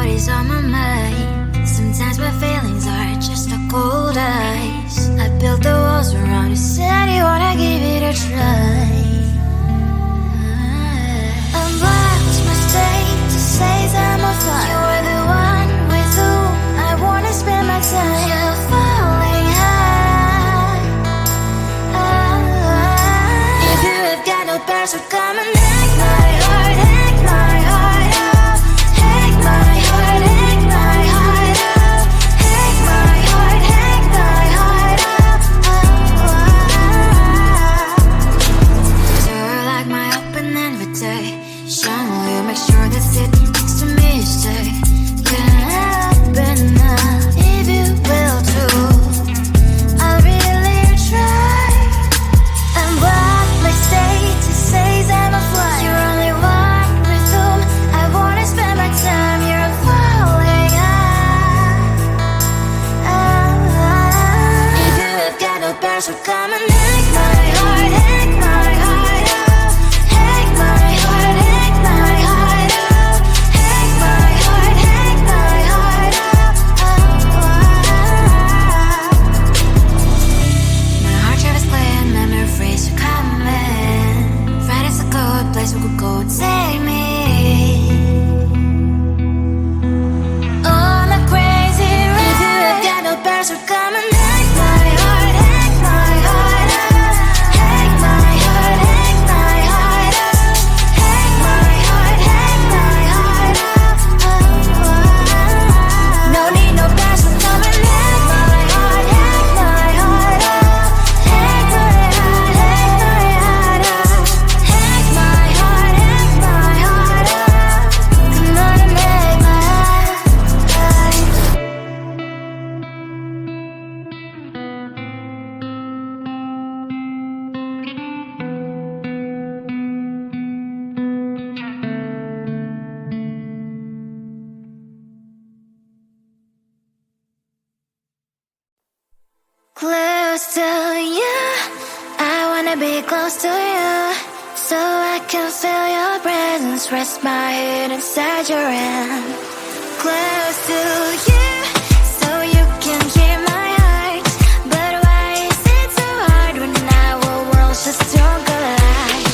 what is on my mind. Sometimes my feelings are just a cold ice. I built the walls around you, said you wanna give it a try. I'm lost my state to say I'm a fly. You are the one with whom I wanna spend my time. You're falling high. If you have got no powers, so come and hack my heart, hack my heart out. Hack my heart, hack my heart out. Hack my heart, hack my heart out. You're like my open invitation. Will you make sure that sitting next to me you stay? Can happen now, if you will too. I'll really try. And what my state to say I'm a fly. You're only one with whom I wanna spend my time. You're falling high. If you have got no powers, so come and hack my heart, hack my heart out. Hack my heart, hack my heart out. Hack my heart, hack my heart out. My heart travels playing memories are coming. Friday's a good place we could go and take me. On a crazy ride. If you have got no powers, so come and hack my heart, hack my heart out. Hack my heart, hack my heart out. Hack my heart, hack my heart out. No need no powers, so come and hack my heart, hack my heart out. Hack my heart, hack my heart out. Hack my heart, hack my heart out. Come on and make my heart. Close to you, I wanna be close to you, so I can feel your presence, rest my head inside your hand. Close to you, so you can hear my heart. But why is it so hard when our worlds just don't collide?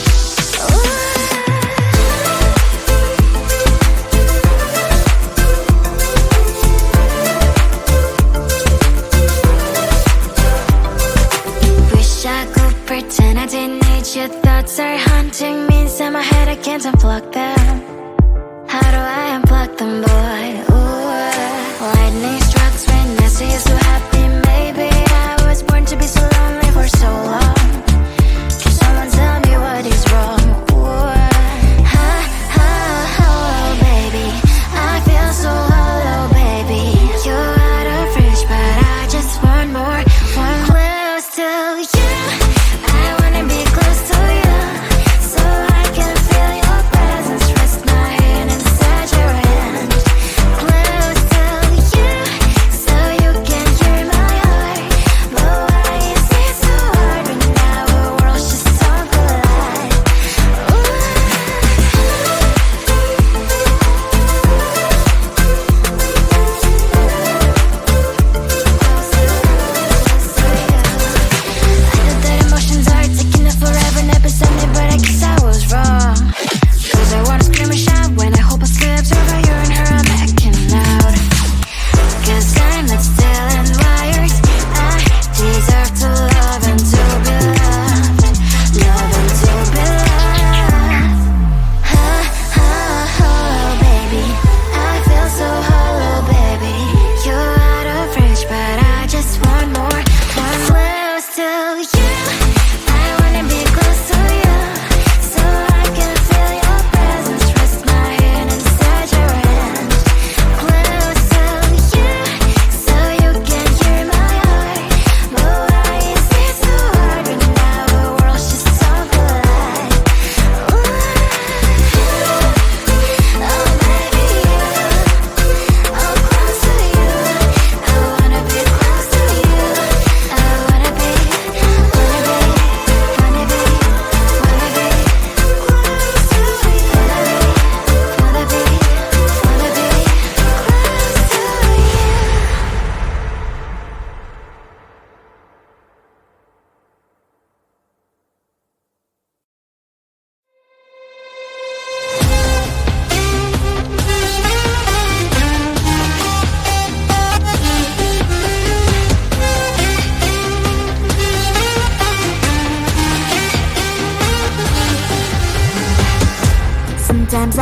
Wish I could pretend I didn't need your thoughts are haunting me inside my head. I can't unplug them. How do I unplug them, boy? Ooh, lightning strikes when I see you so happy. Maybe I was born to be so lonely for so long. Can someone tell me what is wrong? Ooh, hello, baby. I feel so hollow, baby. You're out of reach, but I just want more. One close to you. I wanna be close to you, so I can feel your presence,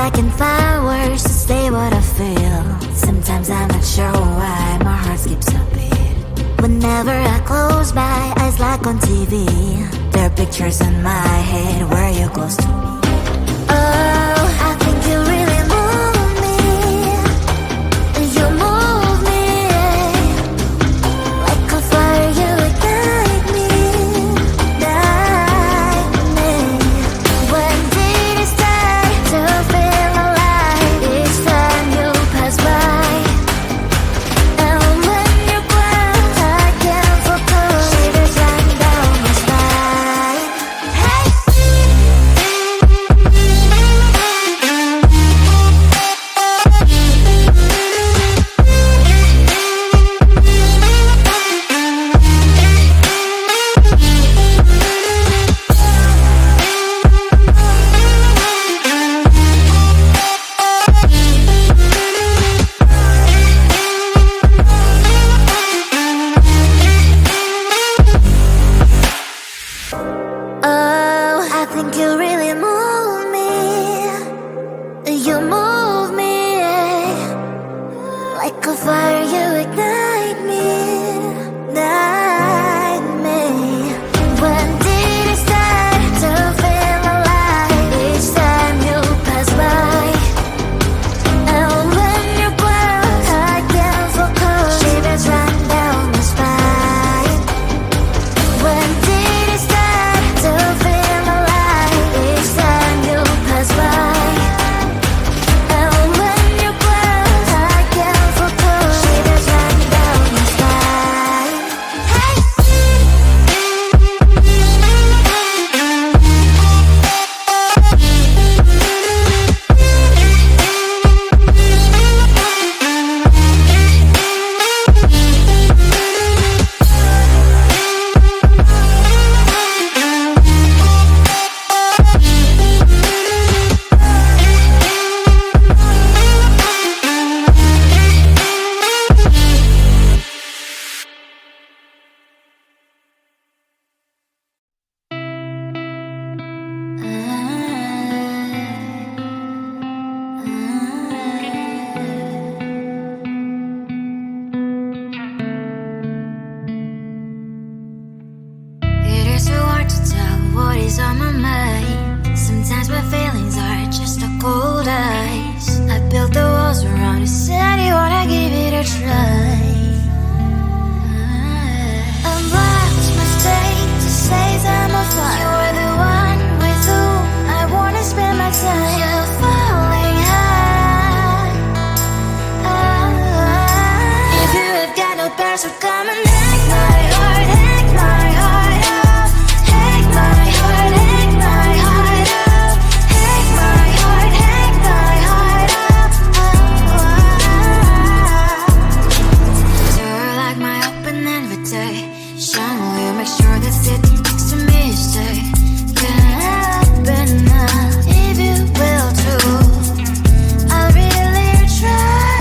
I can find words to say what I feel. Sometimes I'm not sure why my heart skips a beat. Whenever I close my eyes like on TV, there are pictures in my head where you're close to me. Oh, I think you really move me. You move me like a fire, you ignite me, ignite me. When did it start to feel alive? Each time you pass by, and when you growl, I can't focus. Shivers run down my spine. Hey. Oh, I think you really move me. You move me like a fire, you ignite me, ignite me. When did it start to feel alive? Each time you pass by, and when you growl, I can't focus. Shivers run down my spine. When did it start to feel alive? Each time you pass by, and when you growl, I can't focus. Shivers run down my spine. Hey. It is so hard to tell what is on my mind. Sometimes my feelings are just a cold ice. I built the walls around the city, wanna give it a try. I'm lost, mistake to say I'm a fly. You're the one with whom I wanna spend my time. You're falling high. If you have got no bears, so come and hack my heart, hack my heart out. Hack my heart, hack my heart out. Hack my heart, hack my heart out. You're like my open invitation. Will you make sure that sitting next to me stay? Can open up if you will too. I'll really try.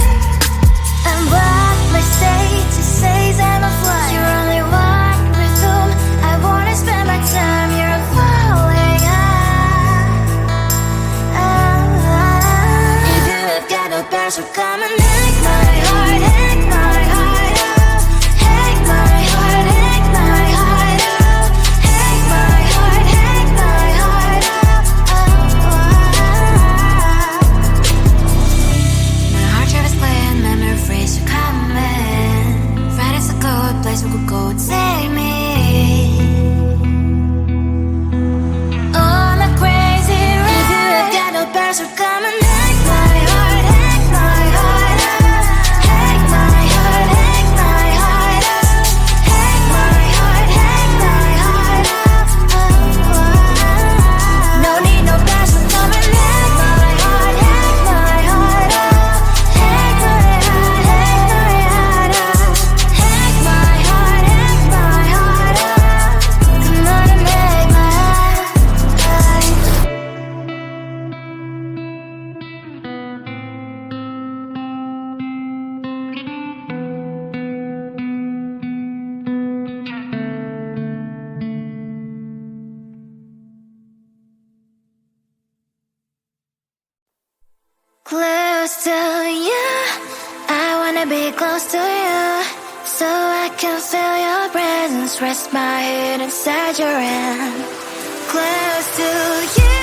And what my state to say I'm a fly. You're only one with whom I wanna spend my time. You're falling high. If you have got no bears, so come and hack my heart, hack my heart out. Hack my heart, hack my heart out. Hack my heart, hack my heart out. My heart travels clean, memory freeze, you're coming. Right is a good place we could go, take me. On a crazy ride. If you have got no bears, so come and hack my heart, hack my heart out. Hack my wanna be close to you, so I can feel your presence. Rest my head inside your hand. Close to you,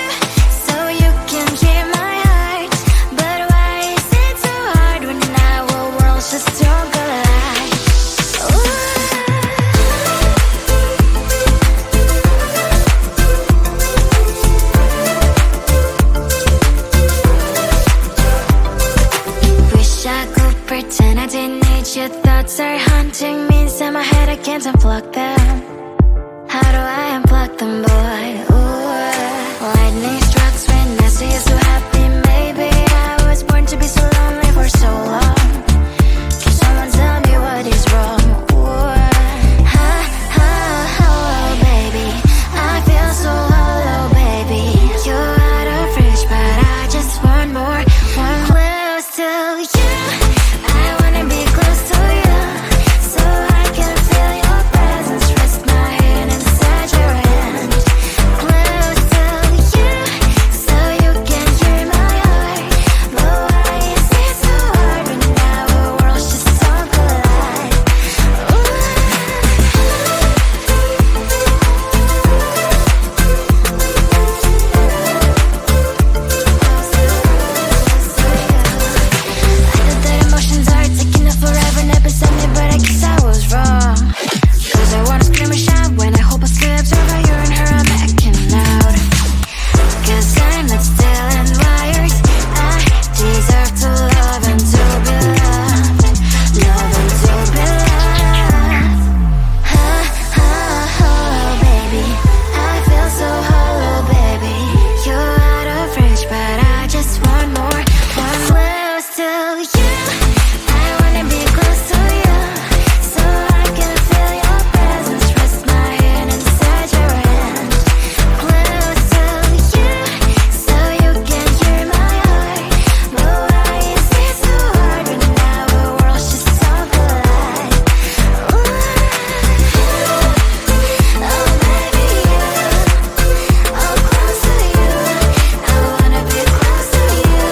so you can hear my heart. But why is it so hard when our worlds just don't collide? Wish I could pretend I didn't need your thoughts are haunting me inside my head. I can't unplug them. How do I unplug them, boy? Ooh, lightning strikes when I see you so happy. Maybe I was born to be so lonely for so long. Can someone tell me what is wrong? Ooh, baby, I feel so hollow, baby. You're out of reach, but I just want more, one close to you. I wanna be close to you, so I can feel your presence. Rest my head inside your hand. Close to you, so you can hear my heart. But why is it so hard when our worlds just don't collide? I know that emotions are taking up forever, never beside me, but I guess I was wrong. Cause I wanna scream and shout when I hope I slip over you and her, I'm backing out. Cause I'm not still and wired. I deserve to love and to be loved. Love and to be loved. Baby, I feel so hollow, baby. You're out of reach, but I just want more, one close to you. I wanna be close to you, so I can feel your presence. Rest my head inside your hand. Close to you, so you can hear my heart. But why is it so hard when our worlds just don't collide? Oh baby, oh close to you. I wanna be close to you.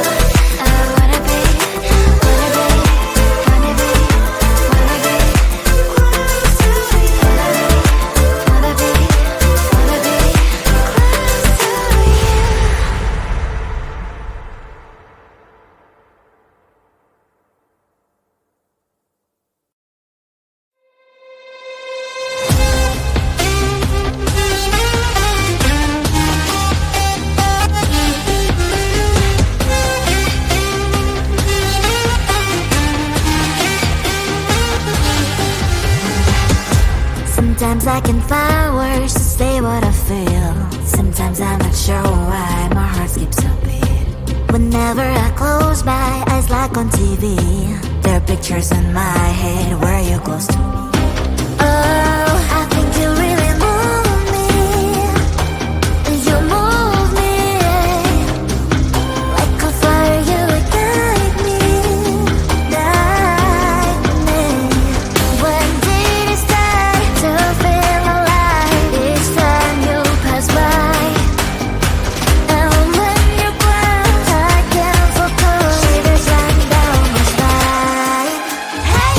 I wanna be close to you. Wanna be Sometimes I can find words to say what I feel. Sometimes I'm not sure why my heart skips a beat. Whenever I close my eyes like on TV, there are pictures in my head where you're close to me. Oh, I think you really move me. You move me like a fire, you ignite me, ignite me. When did it start to feel alive? Each time you pass by, and when you're gone, I can't focus. Shivers run down my spine. Hey.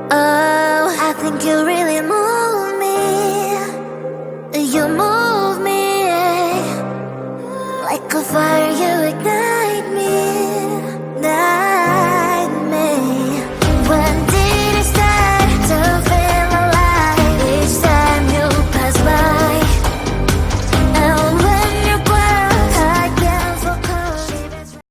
Oh, I think you really move me. You move me like a fire, you ignite me.